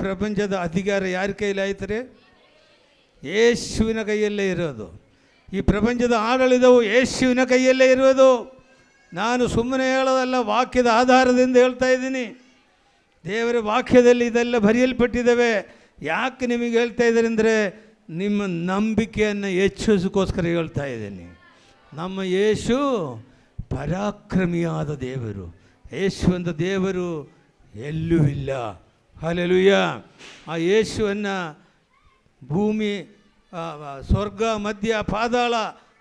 ಪ್ರಪಂಚದ ಅಧಿಕಾರ ಯಾರ ಕೈಲಿ ಆಯ್ತಾರೆ? ಯೇಸುವಿನ ಕೈಯಲ್ಲೇ ಇರೋದು. ಈ ಪ್ರಪಂಚದ ಆಡಳಿತವು ಯೇಸುವಿನ ಕೈಯಲ್ಲೇ ಇರೋದು. ನಾನು ಸುಮ್ಮನೆ ಹೇಳೋದಲ್ಲ, ವಾಕ್ಯದ ಆಧಾರದಿಂದ ಹೇಳ್ತಾ ಇದ್ದೀನಿ. ದೇವರ ವಾಕ್ಯದಲ್ಲಿ ಇದೆಲ್ಲ ಬರೆಯಲ್ಪಟ್ಟಿದ್ದಾವೆ. ಯಾಕೆ ನಿಮಗೆ ಹೇಳ್ತಾ ಇದ್ದಾರೆ ಅಂದರೆ, ನಿಮ್ಮ ನಂಬಿಕೆಯನ್ನು ಹೆಚ್ಚಿಸೋಕ್ಕೋಸ್ಕರ ಹೇಳ್ತಾ ಇದ್ದೀನಿ. ನಮ್ಮ ಯೇಸು ಪರಾಕ್ರಮಿಯಾದ ದೇವರು. ಯೇಸು ಅಂತ ದೇವರು ಎಲ್ಲೂ ಇಲ್ಲ. ಹಲ್ಲೆಲೂಯ. ಆ ಯೇಸುವನ್ನು ಭೂಮಿ, ಸ್ವರ್ಗ, ಮಧ್ಯ, ಪಾತಾಳ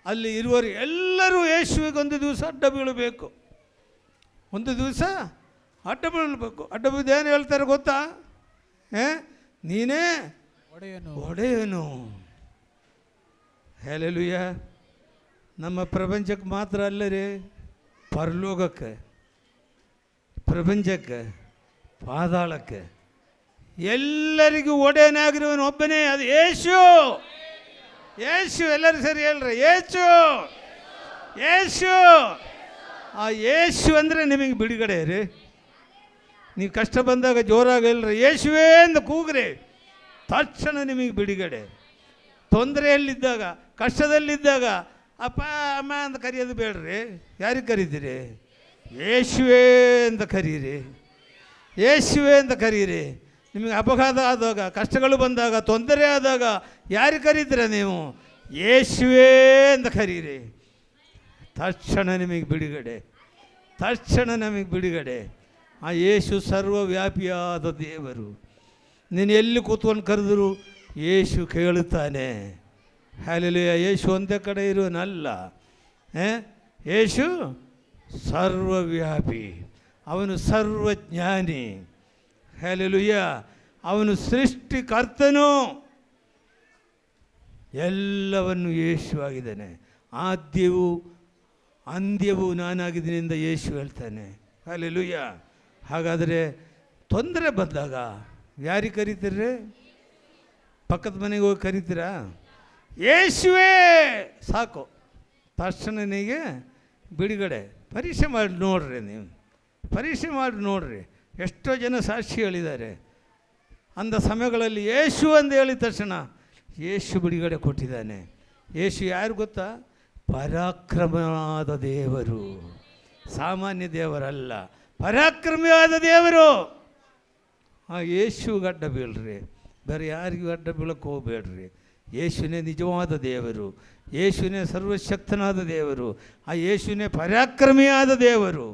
ಅಲ್ಲಿ ಇರುವವರು ಎಲ್ಲರೂ ಯೇಸುವಿಗೆ ಒಂದು ದಿವಸ ಅಡ್ಡ ಬೀಳಬೇಕು. ಒಂದು ದಿವಸ ಅಡ್ಡ ಬೀಳಬೇಕು. ಅಡ್ಡ ಬಿದ್ದು ಏನು ಹೇಳ್ತಾರೆ ಗೊತ್ತಾ? ನೀನೇ ಒಡೆಯನು. ಹಲ್ಲೆಲೂಯ. ನಮ್ಮ ಪ್ರಪಂಚಕ್ಕೆ ಮಾತ್ರ ಅಲ್ಲ ರೀ, ಪರಲೋಕಕ್ಕೆ, ಪ್ರಪಂಚಕ್ಕೆ, ಪಾತಾಳಕ್ಕೆ ಎಲ್ಲರಿಗೂ ಒಡೆಯನಾಗಿರುವನು ಒಬ್ಬನೇ, ಅದು ಯೇಸು. ಯೇಸು. ಎಲ್ಲರೂ ಸರಿ ಹೇಳ್ರಿ, ಯೇಸು. ಯೇಸು. ಆ ಯೇಸು ಅಂದರೆ ನಿಮಗೆ ಬಿಡುಗಡೆ ರೀ. ನೀವು ಕಷ್ಟ ಬಂದಾಗ ಜೋರಾಗಿ ಹೇಳ್ರಿ, ಯೇಸುವೇ ಅಂತ ಕೂಗ್ರಿ, ತಕ್ಷಣ ನಿಮಗೆ ಬಿಡುಗಡೆ. ತೊಂದರೆಯಲ್ಲಿದ್ದಾಗ, ಕಷ್ಟದಲ್ಲಿದ್ದಾಗ ಅಪ್ಪ ಅಮ್ಮ ಅಂತ ಕರೆಯೋದು ಬೇಡ್ರಿ. ಯಾರಿಗೆ ಕರೀತೀರಿ? ಯೇಸುವೇ ಅಂತ ಕರೀರಿ. ಯೇಸುವೇ ಅಂತ ಕರೀರಿ. ನಿಮಗೆ ಅಪಘಾತ ಆದಾಗ, ಕಷ್ಟಗಳು ಬಂದಾಗ, ತೊಂದರೆ ಆದಾಗ ಯಾರಿಗೆ ಕರೀತೀರ ನೀವು? ಯೇಸುವೇ ಅಂತ ಕರೀರಿ. ತಕ್ಷಣ ನಿಮಗೆ ಬಿಡುಗಡೆ. ತಕ್ಷಣ ನಮಗೆ ಬಿಡುಗಡೆ. ಆ ಯೇಸು ಸರ್ವವ್ಯಾಪಿಯಾದ ದೇವರು. ನೀನು ಎಲ್ಲಿ ಕೂತ್ಕೊಂಡು ಕರೆದ್ರು ಯೇಸು ಕೇಳುತ್ತಾನೆ. ಹಲ್ಲೆಲೂಯ. ಯೇಸು ಒಂದೇ ಕಡೆ ಇರುವನಲ್ಲ. ಯೇಸು ಸರ್ವವ್ಯಾಪಿ, ಅವನು ಸರ್ವಜ್ಞಾನಿ. ಹಲ್ಲೆಲೂಯ. ಅವನು ಸೃಷ್ಟಿಕರ್ತನು. ಎಲ್ಲವನ್ನು ಯೇಸು ಆಗಿದ್ದಾನೆ. ಆದ್ಯವೂ ಅಂತ್ಯವೂ ನಾನಾಗಿದ್ದೀನಿ ಅಂತ ಯೇಸು ಹೇಳ್ತಾನೆ. ಹಲ್ಲೆಲೂಯ. ಹಾಗಾದರೆ ತೊಂದರೆ ಬಂದಾಗ ಯಾರಿಗೆ ಕರೀತೀರ್ರಿ? ಪಕ್ಕದ ಮನೆಗೆ ಹೋಗಿ ಕರಿತೀರಾ? ಯೇಸುವೇ ಸಾಕು, ತಕ್ಷಣನಿಗೆ ಬಿಡುಗಡೆ. ಪರೀಕ್ಷೆ ಮಾಡಿ ನೋಡ್ರಿ, ನೀವು ಪರೀಕ್ಷೆ ಮಾಡಿ ನೋಡ್ರಿ. ಎಷ್ಟೋ ಜನ ಸಾಕ್ಷಿ ಹೇಳಿದ್ದಾರೆ. ಅಂಥ ಸಮಯಗಳಲ್ಲಿ ಯೇಸು ಅಂತ ಹೇಳಿದ ತಕ್ಷಣ ಯೇಸು ಬಿಡುಗಡೆ ಕೊಟ್ಟಿದ್ದಾನೆ. ಯೇಸು ಯಾರು ಗೊತ್ತಾ? ಪರಾಕ್ರಮವಾದ ದೇವರು. ಸಾಮಾನ್ಯ ದೇವರಲ್ಲ, ಪರಾಕ್ರಮಿಯಾದ ದೇವರು. ಆ ಯೇಸುಗೆ ಅಡ್ಡ ಬೀಳ್ರಿ, ಬೇರೆ ಯಾರಿಗೂ ಅಡ್ಡ ಬೀಳಕ್ಕೆ ಹೋಗಬೇಡ್ರಿ. ಯೇಸುನೇ ನಿಜವಾದ ದೇವರು. ಯೇಸುನೇ ಸರ್ವಶಕ್ತನಾದ ದೇವರು. ಆ ಯೇಸುನೇ ಪರಾಕ್ರಮಿಯಾದ ದೇವರು.